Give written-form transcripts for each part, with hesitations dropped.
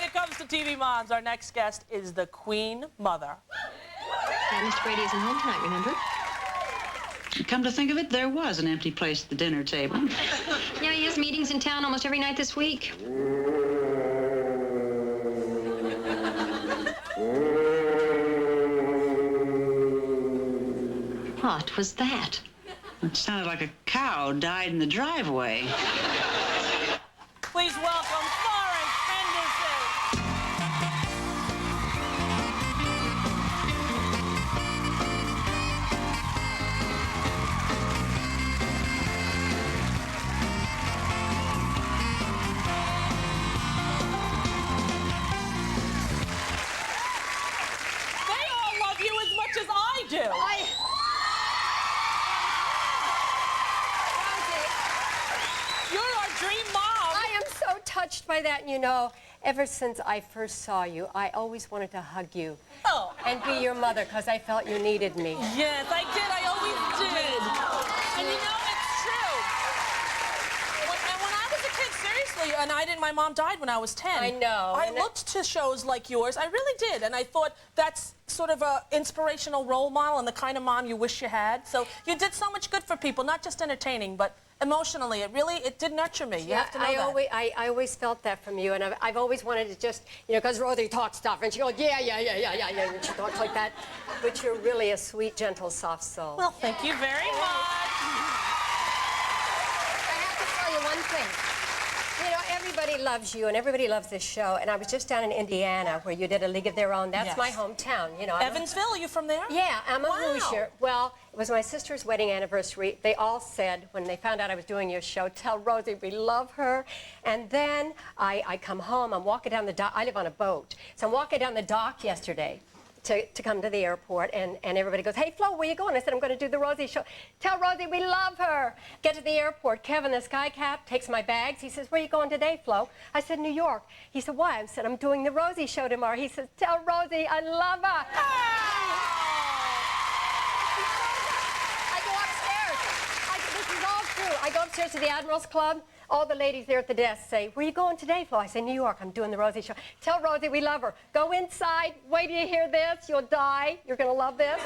it comes to TV moms, our next guest is the Queen Mother. Yeah, Mr. Brady isn't home tonight, remember? Come to think of it, there was an empty place at the dinner table. Yeah, he has meetings in town almost every night this week. What was that? It sounded like a cow died in the driveway. Please welcome Florence Henderson. They all love you as much as I do. You're our dream mom. I am so touched by that. And you know, ever since I first saw you, I always wanted to hug you and be your mother because I felt you needed me. Yes, I did. I always did. And you know, it's true. When I was a kid, seriously, and my mom died when I was 10. I know. I looked to shows like yours. I really did. And I thought that's sort of a inspirational role model and the kind of mom you wish you had. So you did so much good for people, not just entertaining, but emotionally. It did nurture me. You have to know that. I always felt that from you, and I've always wanted to just, you know, because Rosie talks stuff, and she goes, yeah, and she talks like that. But you're really a sweet, gentle, soft soul. Well, thank you very much. I have to tell you one thing. You know, everybody loves you, and everybody loves this show. And I was just down in Indiana, where you did A League of Their Own. That's my hometown. You know, Evansville, are you from there? Yeah, I'm a Hoosier. Well, it was my sister's wedding anniversary. They all said, when they found out I was doing your show, tell Rosie we love her. And then I come home. I'm walking down the dock. I live on a boat. So I'm walking down the dock yesterday to come to the airport, and everybody goes, hey, Flo, where you going? I said, I'm going to do the Rosie show. Tell Rosie we love her. Get to the airport. Kevin, the sky cap, takes my bags. He says, where you going today, Flo? I said, New York. He said, why? I said, I'm doing the Rosie show tomorrow. He says, tell Rosie I love her. I go upstairs. This is all true. I go upstairs to the Admiral's Club. All the ladies there at the desk say, where are you going today, Flo? I say, New York. I'm doing the Rosie show. Tell Rosie we love her. Go inside. Wait till you hear this. You'll die. You're going to love this.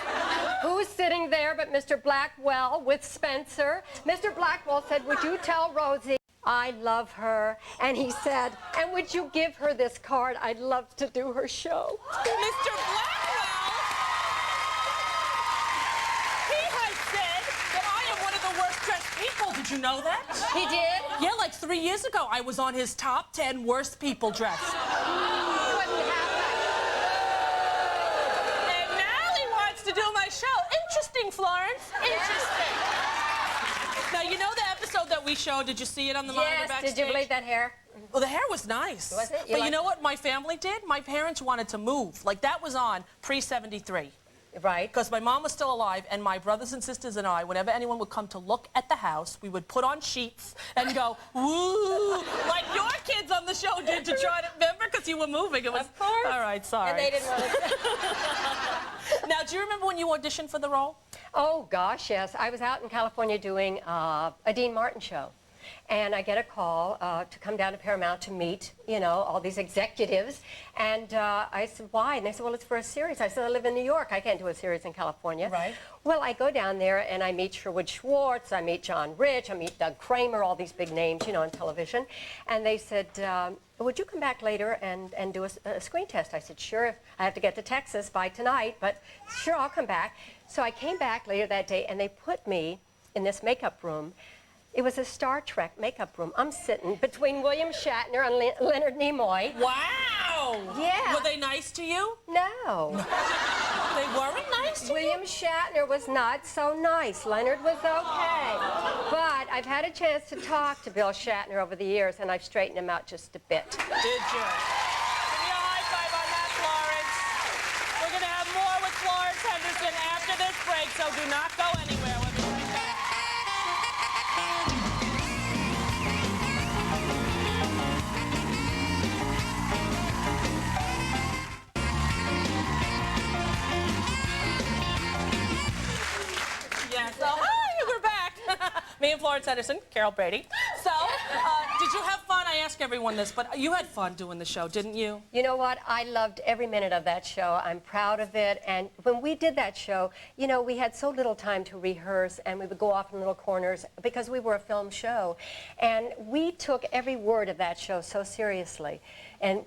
Who's sitting there but Mr. Blackwell with Spencer? Mr. Blackwell said, would you tell Rosie I love her? And he said, and would you give her this card? I'd love to do her show. Mr. Blackwell? He has said that I am one of the worst dressed people. Did you know that? He did? Yeah, like 3 years ago, I was on his top 10 worst people dressed. And now he wants to do my show. Interesting, Florence. Interesting. Now, you know the episode that we showed? Did you see it on the monitor backstage? Did you believe that hair? Well, the hair was nice. Was it? But you know what my family did? My parents wanted to move. Like, that was on pre-73. Right. Because my mom was still alive, and my brothers and sisters and I, whenever anyone would come to look at the house, we would put on sheets and go, woo, like your kids on the show did to try to remember, because you were moving. It was, of course. All right, sorry. And they didn't want to. Now, do you remember when you auditioned for the role? Oh, gosh, yes. I was out in California doing a Dean Martin show. And I get a call to come down to Paramount to meet, you know, all these executives. And I said, why? And they said, well, it's for a series. I said, I live in New York. I can't do a series in California. Right. Well, I go down there and I meet Sherwood Schwartz, I meet John Rich, I meet Doug Kramer, all these big names, you know, on television. And they said, would you come back later and do a screen test? I said, sure. I have to get to Texas by tonight, but sure, I'll come back. So I came back later that day, and they put me in this makeup room. It was a Star Trek makeup room. I'm sitting between William Shatner and Leonard Nimoy. Wow! Yeah. Were they nice to you? No. They weren't nice to you? William Shatner was not so nice. Leonard was okay. But I've had a chance to talk to Bill Shatner over the years, and I've straightened him out just a bit. Did you? Give me a high five on that, Florence. We're going to have more with Florence Henderson after this break, so do not go anywhere. We'll be right back. Yeah, so, hi, we're back. Me and Florence Henderson, Carol Brady. So, Did you have fun? I ask everyone this, but you had fun doing the show, didn't you? You know what? I loved every minute of that show. I'm proud of it. And when we did that show, you know, we had so little time to rehearse, and we would go off in little corners because we were a film show. And we took every word of that show so seriously. And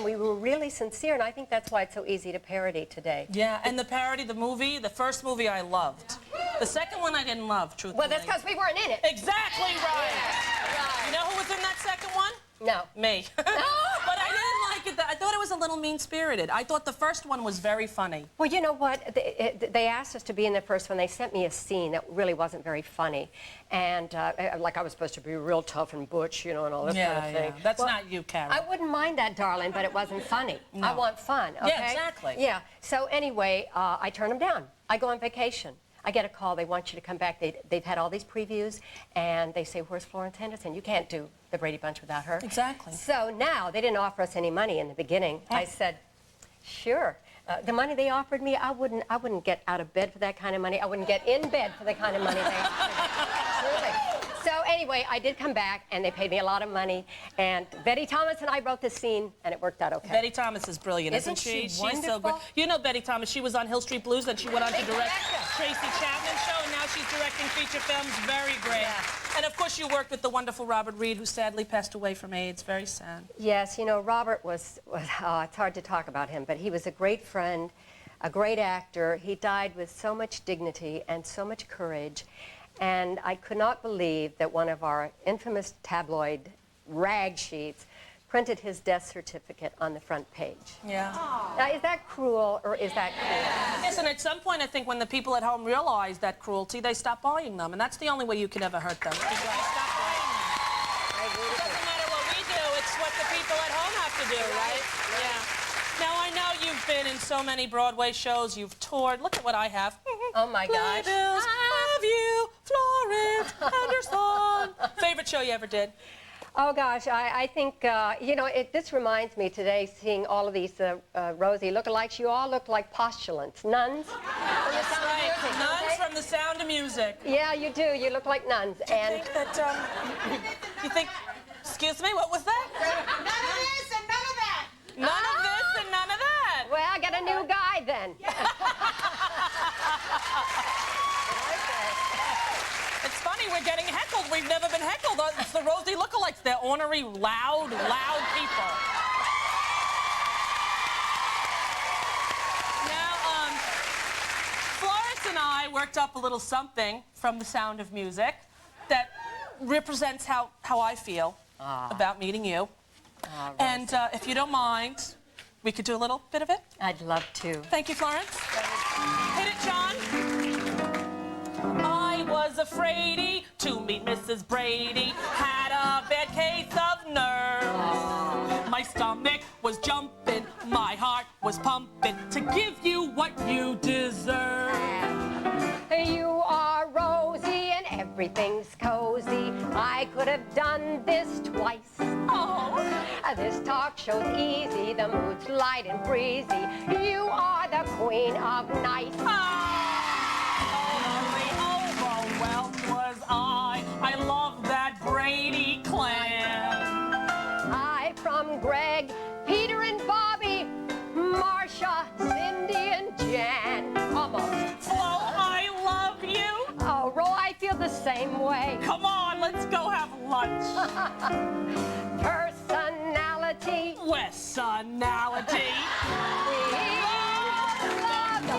we were really sincere, and I think that's why it's so easy to parody today. Yeah, and the parody, the movie, the first movie I loved. The second one I didn't love, truthfully. Well, that's because we weren't in it. Exactly right. Yeah, right. You know who was in that second one? No. Me. But I didn't like it. I thought it was a little mean-spirited. I thought the first one was very funny. Well, you know what? They asked us to be in the first one. They sent me a scene that really wasn't very funny. And like I was supposed to be real tough and butch, you know, and all this kind of thing. Yeah. That's not you, Carol. I wouldn't mind that, darling, but it wasn't funny. No. I want fun, okay? Yeah, exactly. Yeah. So anyway, I turn them down. I go on vacation. I get a call. They want you to come back. They've had all these previews, and they say, where's Florence Henderson? You can't do the Brady Bunch without her. Exactly. So now, they didn't offer us any money in the beginning. I said, sure. The money they offered me, I wouldn't get out of bed for that kind of money. I wouldn't get in bed for the kind of money they offered. Truly. So anyway, I did come back, and they paid me a lot of money. And Betty Thomas and I wrote this scene, and it worked out okay. Betty Thomas is brilliant, isn't she She's wonderful? so great. You know Betty Thomas. She was on Hill Street Blues, then she went on to direct Exactly. Tracy Chapman's show, and now she's directing feature films. Very great. Yeah. And of course, you worked with the wonderful Robert Reed, who sadly passed away from AIDS. Very sad. Yes, you know, Robert was it's hard to talk about him, but he was a great friend, a great actor. He died with so much dignity and so much courage. And I could not believe that one of our infamous tabloid rag sheets printed his death certificate on the front page. Yeah. Now, is that cruel or is that cruel? Yes, and at some point, I think when the people at home realize that cruelty, they stop buying them. And that's the only way you can ever hurt them. Is when you stop buying them. I agree It with doesn't matter what we do, it's what the people at home have to do, right? Yeah. Now, I know you've been in so many Broadway shows. You've toured. Look at what I have. you. Oh, my gosh. Playbills of you, Florence Henderson. Favorite show you ever did? Oh, gosh, I think, you know, this reminds me today, seeing all of these Rosie lookalikes. You all look like postulants, nuns. That's right. Nuns from The Sound of Music. Yeah, you do. You look like nuns. Do you think that, you think, excuse me, what was that? None of this and none of that. None of this and none of that. Well, I got a new guy then. It's funny, we're getting heckled. We've never been heckled. It's the Rosie lookalikes. They're ornery, loud people. Now, Florence and I worked up a little something from The Sound of Music that represents how I feel about meeting you. And if you don't mind, we could do a little bit of it. I'd love to. Thank you, Florence. Hit it, John. I was afraidy to meet Mrs. Brady. Had a bad case of nerves. My stomach was jumping, my heart was pumping to give you what you deserve. You are Rosie and everything's cozy. I could have done this twice. Oh, This talk show's easy, the mood's light and breezy. You are the queen of nice. well was I love that Brady clan. Hi from Greg, Peter and Bobby, Marcia, Cindy and Jan. Almost. Flo, I love you. Oh, Ro, I feel the same way. Come on, let's go have lunch. Personality. Westonality. We love the